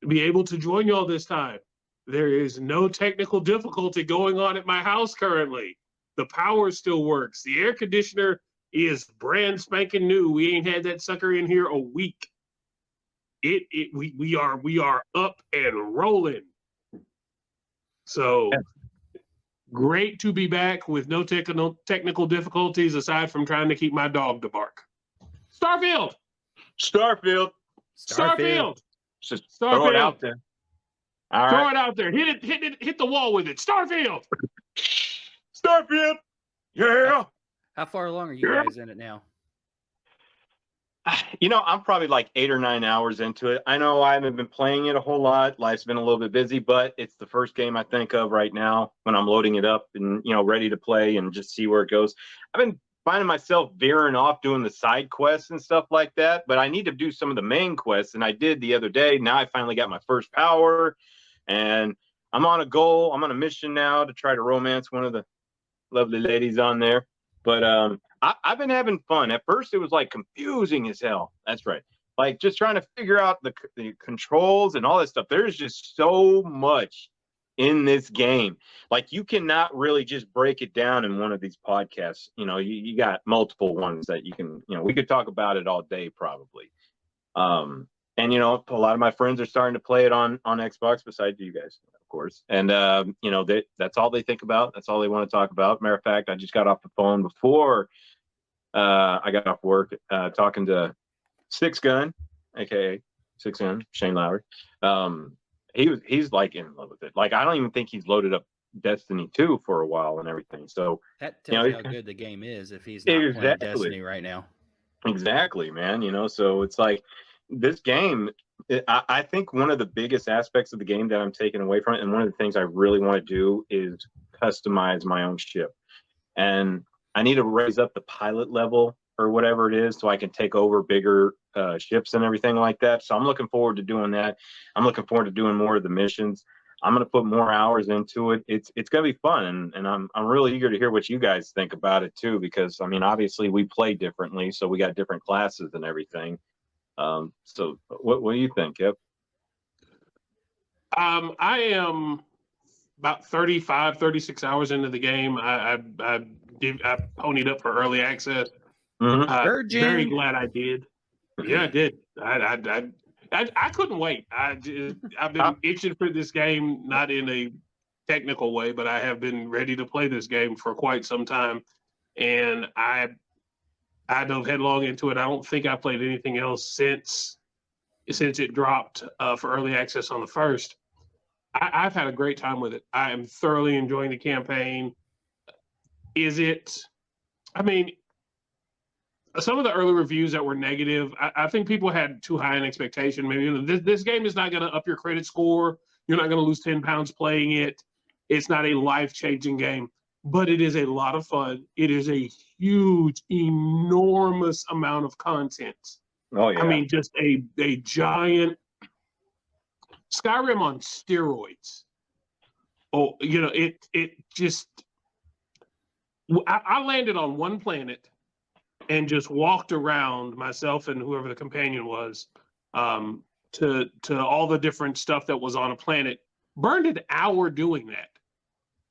be able to join y'all this time. There is no technical difficulty going on at my house currently. The power still works. The air conditioner is brand spanking new. We ain't had that sucker in here a week. We are up and rolling. So great to be back with no technical difficulties aside from trying to keep my dog to bark. Starfield. Just Starfield. throw it out there. All Throw right. it out there. Hit the wall with it. Starfield. Starfield. Yeah. How far along are you guys in it now? You know, I'm probably like 8 or 9 hours into it. I know I haven't been playing it a whole lot. Life's been a little bit busy, but it's the first game I think of right now when I'm loading it up and, you know, ready to play and just see where it goes. I've been finding myself veering off doing the side quests and stuff like that, but I need to do some of the main quests, and I did the other day. Now I finally got my first power, and I'm on a goal. I'm on a mission now to try to romance one of the lovely ladies on there. But I've been having fun. At first, it was like confusing as hell. That's right. Like just trying to figure out the controls and all that stuff. There's just so much in this game. Like you cannot really just break it down in one of these podcasts. You know, you got multiple ones that you can, you know, we could talk about it all day probably. And, you know, a lot of my friends are starting to play it on Xbox besides you guys, of course. And, you know, that's all they think about. That's all they want to talk about. Matter of fact, I just got off the phone before I got off work talking to Six Gun, a.k.a. Six Gun, Shane Lowry. He's like in love with it. Like, I don't even think he's loaded up Destiny 2 for a while and everything. So that tells you how good the game is if he's not playing Destiny right now. Exactly, man. You know, so it's like, this game, I think one of the biggest aspects of the game that I'm taking away from it, and one of the things I really want to do is customize my own ship. And I need to raise up the pilot level or whatever it is so I can take over bigger ships and everything like that. So I'm looking forward to doing that. I'm looking forward to doing more of the missions. I'm going to put more hours into it. It's going to be fun. And I'm really eager to hear what you guys think about it too, because I mean, obviously we play differently. So we got different classes and everything. So what do you think, Yep? I am about 35, 36 hours into the game. I ponied up for early access. Mm-hmm. Very glad I did. Yeah, I did. I couldn't wait. I've been itching for this game, not in a technical way, but I have been ready to play this game for quite some time. And I dove headlong into it. I don't think I played anything else since it dropped for early access on the 1st. I've had a great time with it. I am thoroughly enjoying the campaign. I mean, some of the early reviews that were negative, I think people had too high an expectation. Maybe this game is not going to up your credit score. You're not going to lose 10 pounds playing it. It's not a life-changing game, but it is a lot of fun. It is a huge, enormous amount of content. Oh, yeah. I mean, just a giant Skyrim on steroids. Oh, you know, it just, I landed on one planet and just walked around, myself and whoever the companion was, to all the different stuff that was on a planet. Burned an hour doing that.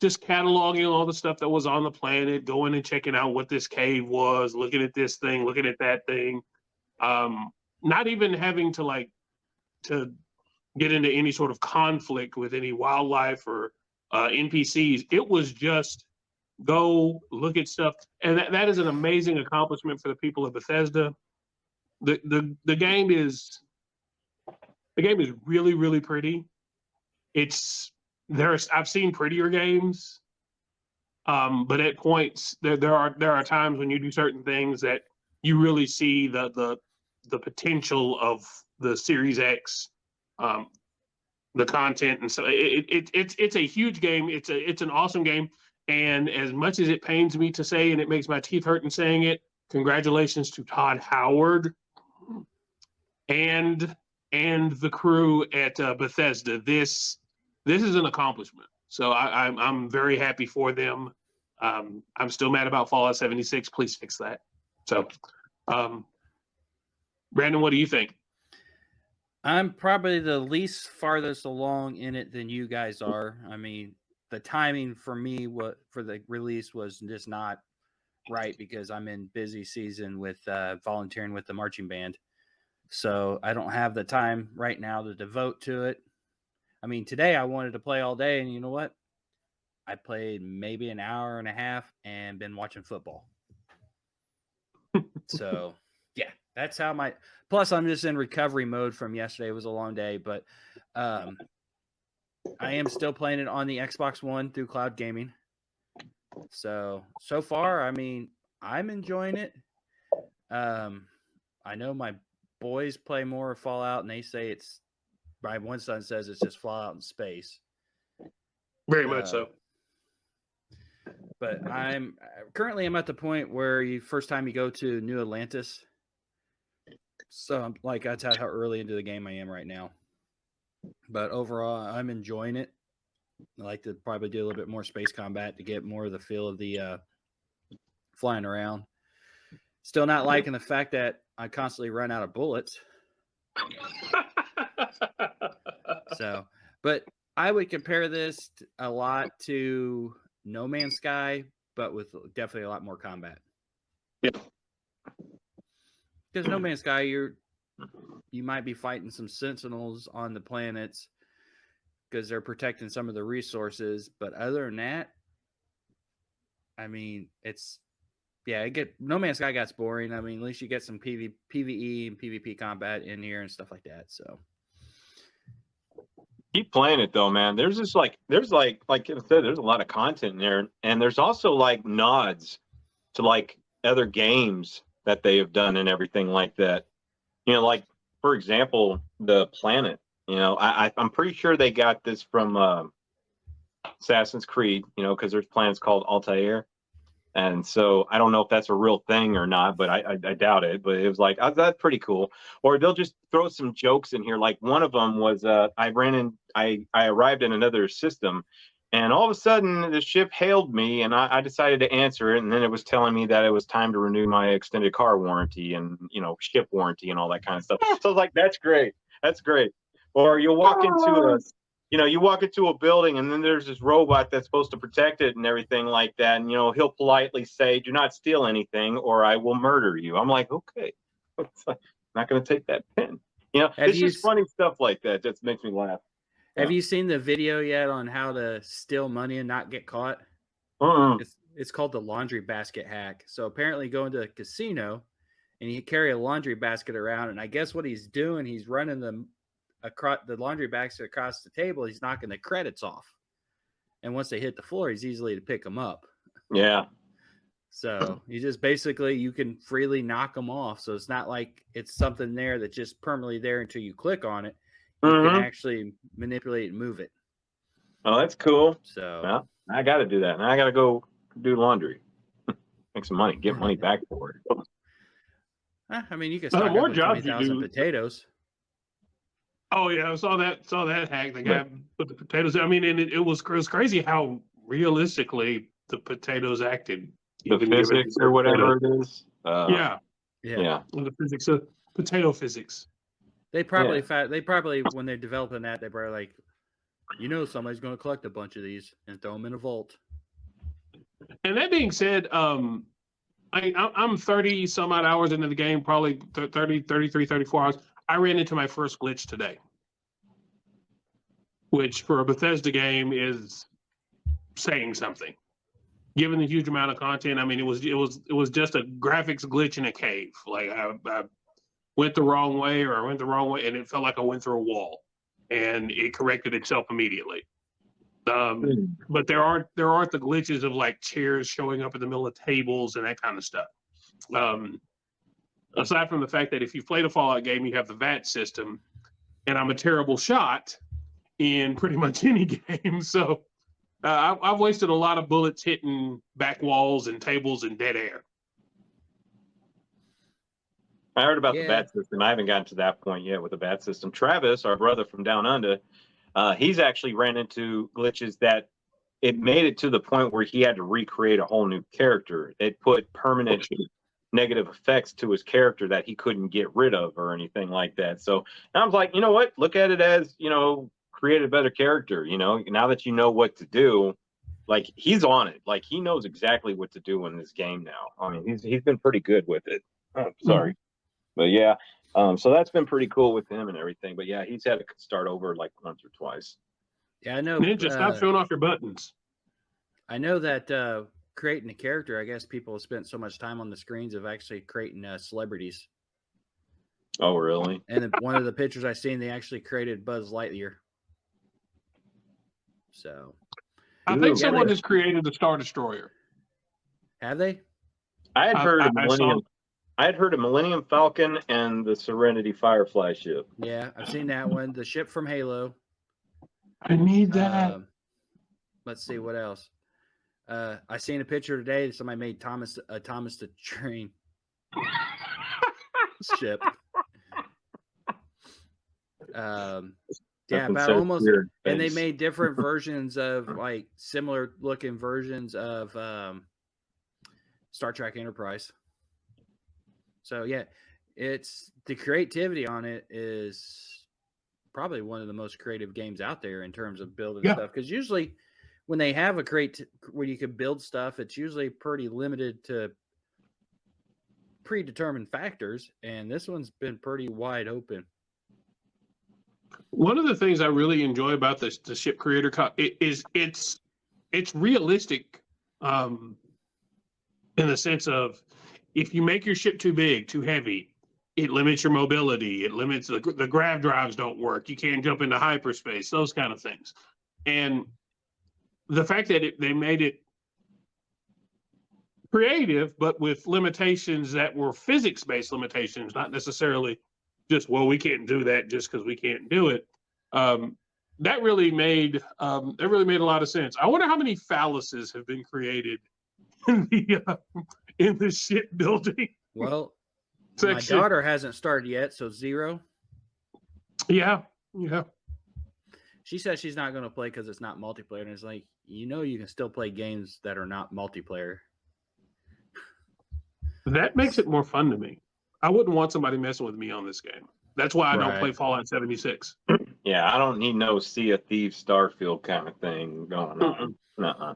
Just cataloging all the stuff that was on the planet, going and checking out what this cave was, looking at this thing, looking at that thing. Not even having to get into any sort of conflict with any wildlife or NPCs. It was just go look at stuff. And that is an amazing accomplishment for the people of Bethesda. The game is really, really pretty. I've seen prettier games, but at points there are times when you do certain things that you really see the potential of the Series X, the content, and so it's a huge game. It's an awesome game, and as much as it pains me to say, and it makes my teeth hurt in saying it, congratulations to Todd Howard and the crew at Bethesda. This is an accomplishment. So I'm very happy for them. I'm still mad about Fallout 76. Please fix that. So, Brandon, what do you think? I'm probably the least farthest along in it than you guys are. I mean, the timing for me for the release was just not right because I'm in busy season with volunteering with the marching band. So I don't have the time right now to devote to it. I mean, today I wanted to play all day, and you know what? I played maybe an hour and a half and been watching football. So yeah, that's how my. Plus, I'm just in recovery mode from yesterday. It was a long day, but I am still playing it on the Xbox One through cloud gaming. So far, I mean, I'm enjoying it. I know my boys play more Fallout, and they say it's. My one son says it's just Fallout in space. Very much so. But I'm at the point where first time you go to New Atlantis. So I'm like, that's how early into the game I am right now. But overall, I'm enjoying it. I like to probably do a little bit more space combat to get more of the feel of the flying around. Still not liking the fact that I constantly run out of bullets. So, but I would compare this a lot to No Man's Sky, but with definitely a lot more combat. Yep. Because No Man's Sky, you might be fighting some sentinels on the planets because they're protecting some of the resources, but other than that, I mean, No Man's Sky gets boring. I mean, at least you get some PvE and PvP combat in here and stuff like that. So keep playing it though, man. There's like I said, there's a lot of content in there, and there's also like nods to like other games that they have done and everything like that. You know, like for example, the planet. You know, I'm pretty sure they got this from Assassin's Creed. You know, because there's planets called Altair. And so I don't know if that's a real thing or not, but I doubt it. But it was like, oh, that's pretty cool. Or they'll just throw some jokes in here. Like one of them was I arrived in another system, and all of a sudden the ship hailed me, and I decided to answer it. And then it was telling me that it was time to renew my extended car warranty and, you know, ship warranty and all that kind of stuff. So I was like, that's great. That's great. Or you walk into a building and then there's this robot that's supposed to protect it and everything like that. And, you know, he'll politely say, do not steal anything or I will murder you. I'm like, okay, I'm not going to take that pen. You know, it's just funny stuff like that. That makes me laugh. Have you seen the video yet on how to steal money and not get caught? It's called the laundry basket hack. So apparently go into a casino and you carry a laundry basket around. And I guess what he's doing, he's running the laundry basket across the table. He's knocking the credits off. And once they hit the floor, he's easily to pick them up. Yeah. So you just basically, you can freely knock them off. So it's not like it's something there that's just permanently there until you click on it. You can actually manipulate and move it. Oh, that's cool. So well, I got to do that. Now I got to go do laundry. Make some money. Get money back for it. I mean, you can stock more up with jobs 20,000 potatoes. Oh yeah, I saw that hack. The guy put the potatoes. I mean, and it was crazy how realistically the potatoes acted. The physics or whatever it is. Yeah. The physics of potato physics. They probably when they're developing that, they probably like, you know, somebody's going to collect a bunch of these and throw them in a vault. And that being said, I'm 30 some odd hours into the game, probably 30, 33, 34 hours. I ran into my first glitch today, which for a Bethesda game is saying something. Given the huge amount of content, I mean, it was just a graphics glitch in a cave. Like I went the wrong way, and it felt like I went through a wall, and it corrected itself immediately. But there aren't the glitches of like chairs showing up in the middle of tables and that kind of stuff. Aside from the fact that if you've played a Fallout game, you have the VAT system, and I'm a terrible shot in pretty much any game. So I've wasted a lot of bullets hitting back walls and tables and dead air. I heard about the VAT system. I haven't gotten to that point yet with the VAT system. Travis, our brother from down under, he's actually ran into glitches that it made it to the point where he had to recreate a whole new character. It put permanent negative effects to his character that he couldn't get rid of or anything like that. So I was like, you know what? Look at it as, create a better character. Now that you know what to do, like he's on it. Like he knows exactly what to do in this game now. I mean, he's been pretty good with it. Oh, sorry, but yeah. So that's been pretty cool with him and everything. But yeah, he's had to start over like once or twice. Yeah, I know. Ninja, stop showing off your buttons. I know that creating a character, I guess people have spent so much time on the screens of actually creating celebrities. Oh, really? And one of the pictures I seen, they actually created Buzz Lightyear. So, I think someone has created the Star Destroyer. Have they? I had heard I had heard of Millennium Falcon and the Serenity Firefly ship. Yeah, I've seen that one. The ship from Halo. I need that. Let's see what else. I seen a picture today. Somebody made Thomas the Train ship. Yeah, about almost. Weird. And they made different versions of like similar looking versions of Star Trek Enterprise. So yeah, it's the creativity on it is probably one of the most creative games out there in terms of building stuff. Because usually when they have where you can build stuff, it's usually pretty limited to predetermined factors, and this one's been pretty wide open. One of the things I really enjoy about the ship creator is it's realistic in the sense of if you make your ship too big, too heavy, it limits your mobility. It limits the grav drives don't work. You can't jump into hyperspace, those kind of things. And the fact that they made it creative, but with limitations that were physics-based limitations, not necessarily just, well, we can't do that just because we can't do it. That really made a lot of sense. I wonder how many phalluses have been created in the shipbuilding. Well, my daughter hasn't started yet, so 0. Yeah. She says she's not going to play because it's not multiplayer, and it's like, you can still play games that are not multiplayer. That makes it more fun to me. I wouldn't want somebody messing with me on this game. That's why I don't play Fallout 76. Yeah, I don't need no Sea of Thieves Starfield kind of thing going on. Now,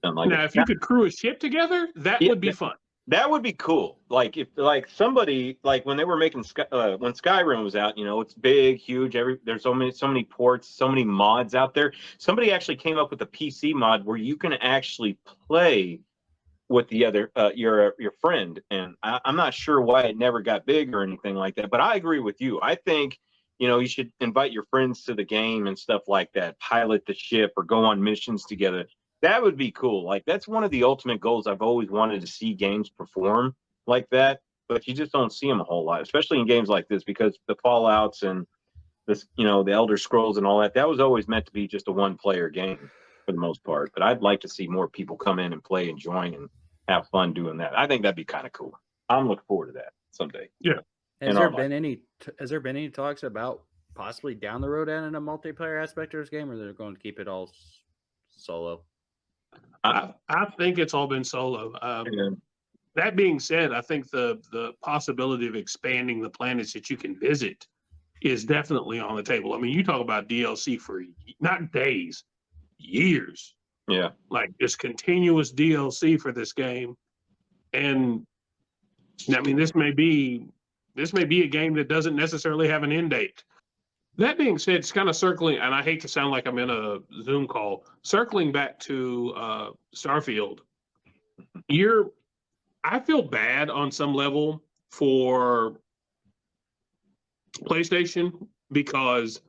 if you could crew a ship together, that would be fun. That would be cool. Like if somebody when they were making when Skyrim was out, it's big, huge. There's so many ports, so many mods out there. Somebody actually came up with a PC mod where you can actually play with the other your friend, and I'm not sure why it never got big or anything like that. But I agree with you. I think you should invite your friends to the game and stuff like that. Pilot the ship or go on missions together. That would be cool. Like that's one of the ultimate goals I've always wanted to see games perform like that. But you just don't see them a whole lot, especially in games like this, because the Fallouts and this, the Elder Scrolls and all that. That was always meant to be just a one-player game for the most part. But I'd like to see more people come in and play and join and have fun doing that. I think that'd be kind of cool. I'm looking forward to that someday. Yeah. Has there been any talks about possibly down the road adding a multiplayer aspect of this game, or they're going to keep it all solo? I think it's all been solo. That being said, I think the possibility of expanding the planets that you can visit is definitely on the table. I mean, you talk about DLC for not days, years. Yeah. Like just continuous DLC for this game. And I mean, this may be a game that doesn't necessarily have an end date. That being said, it's kind of circling, and I hate to sound like I'm in a Zoom call, circling back to Starfield. I feel bad on some level for PlayStation because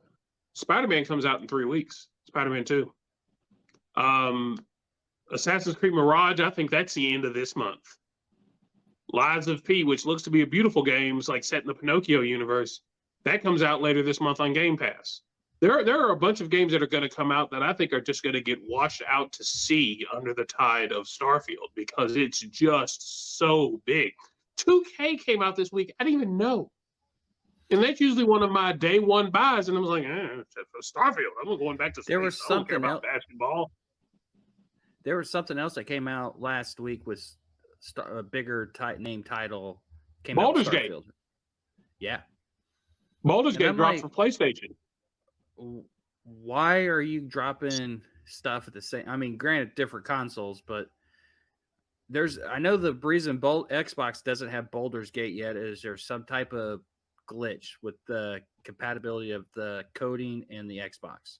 Spider-Man comes out in 3 weeks, Spider-Man 2. Assassin's Creed Mirage, I think that's the end of this month. Lies of P, which looks to be a beautiful game, is like set in the Pinocchio universe. That comes out later this month on Game Pass. There are a bunch of games that are going to come out that I think are just going to get washed out to sea under the tide of Starfield because it's just so big. 2K came out this week. I didn't even know. And that's usually one of my day one buys. And I was like, Starfield, I'm going back to space. There was something about basketball. There was something else that came out last week with a bigger name title came out. Baldur's Gate. Starfield. Yeah. Baldur's And Gate I'm dropped like, for PlayStation. why are you dropping stuff at the same? I mean, granted, different consoles, but I know the reason Xbox doesn't have Baldur's Gate yet is there's some type of glitch with the compatibility of the coding and the Xbox.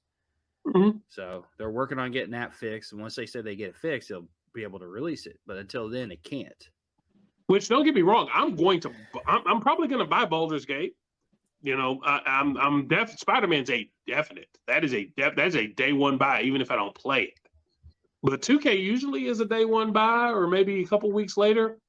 Mhm. So they're working on getting that fixed, and once they say they get it fixed, they'll be able to release it. But until then, it can't. Which, don't get me wrong, I'm probably going to buy Baldur's Gate. You know, I'm Spider-Man's a definite. That's a day one buy, even if I don't play it. But 2K usually is a day one buy, or maybe a couple weeks later.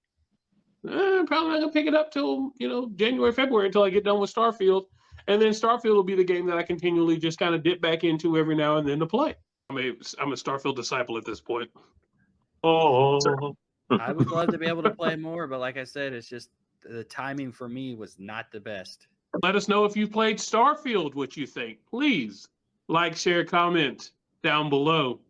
I'm probably not gonna pick it up till January, February until I get done with Starfield, and then Starfield will be the game that I continually just kind of dip back into every now and then to play. I'm a Starfield disciple at this point. Oh, I would love to be able to play more, but like I said, it's just the timing for me was not the best. Let us know if you played Starfield, what you think. Please like, share, comment down below.